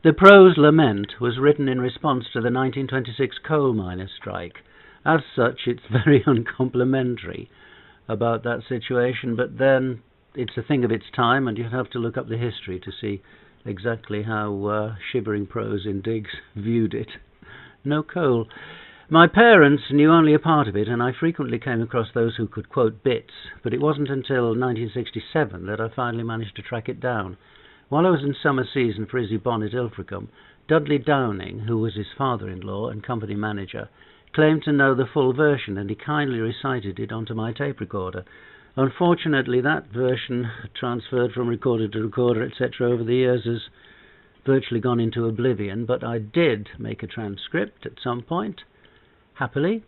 The PRO'S Lament was written in response to the 1926 coal miners' strike. As such, it's very uncomplimentary about that situation, but then it's a thing of its time, and you'd have to look up the history to see exactly how shivering prose in digs viewed it. No coal. My parents knew only a part of it, and I frequently came across those who could quote bits, but it wasn't until 1967 that I finally managed to track it down. While I was in summer season for Izzy Bonnet Ilfracombe, Dudley Downing, who was his father-in-law and company manager, claimed to know the full version, and he kindly recited it onto my tape recorder. Unfortunately, that version, transferred from recorder to recorder, etc., over the years, has virtually gone into oblivion, but I did make a transcript at some point, happily.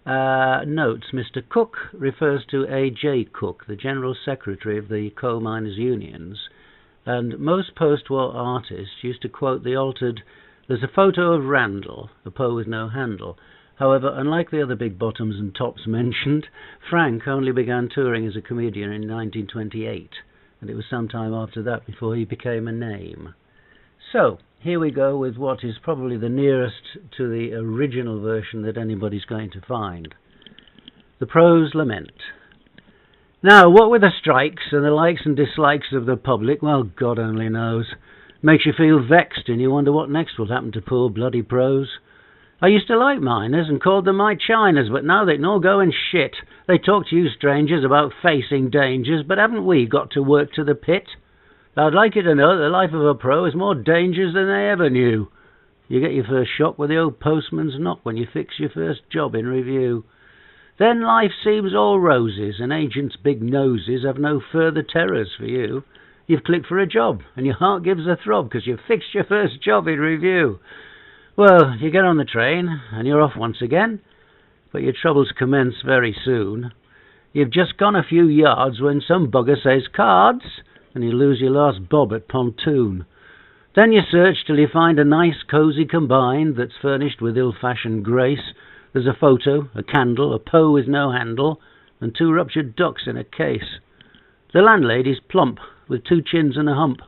Notes: Mr. Cook refers to A.J. Cook, the General Secretary of the Coal Miners' Unions, and most post-war artists used to quote the altered, "There's a photo of Randall, a Poe with no handle." However, unlike the other big bottoms and tops mentioned, Frank only began touring as a comedian in 1928, and it was some time after that before he became a name. So, here we go with what is probably the nearest to the original version that anybody's going to find. The PRO'S Lament. Now, what with the strikes and the likes and dislikes of the public, well, God only knows. Makes you feel vexed and you wonder what next will happen to poor bloody prose. I used to like miners and called them my chinas, but now they can all go and shit. They talk to you strangers about facing dangers, but haven't we got to work to the pit? I'd like you to know that the life of a pro is more dangers than they ever knew. You get your first shock with the old postman's knock when you fix your first job in review. Then life seems all roses, and agents' big noses have no further terrors for you. You've clicked for a job, and your heart gives a throb because you've fixed your first job in review. Well, you get on the train, and you're off once again, but your troubles commence very soon. You've just gone a few yards when some bugger says cards, and you lose your last bob at pontoon. Then you search till you find a nice cosy combine that's furnished with ill-fashioned grace. There's a photo, a candle, a Poe with no handle, and 2 ruptured ducks in a case. The landlady's plump, with 2 chins and a hump,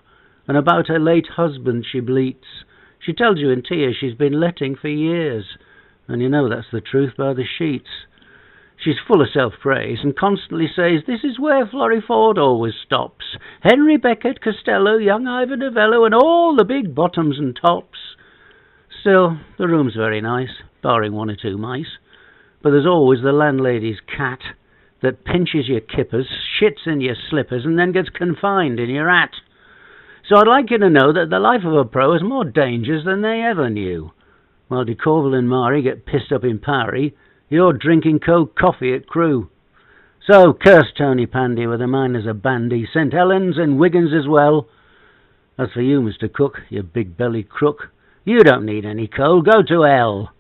and about her late husband she bleats. She tells you in tears she's been letting for years, and you know that's the truth by the sheets. She's full of self-praise and constantly says, "This is where Florrie Ford always stops. Henry Beckett, Costello, young Ivan Novello, and all the big bottoms and tops." Still, the room's very nice, barring 1 or 2 mice. But there's always the landlady's cat that pinches your kippers, shits in your slippers, and then gets confined in your hat. So I'd like you to know that the life of a pro has more dangers than they ever knew. While De Corville and Mari get pissed up in Parry, you're drinking cold coffee at Crewe. So curse Tony Pandy with a mind as a bandy, St. Helens and Wiggins as well. As for you, Mr. Cook, you big-bellied crook, you don't need any coal, go to hell.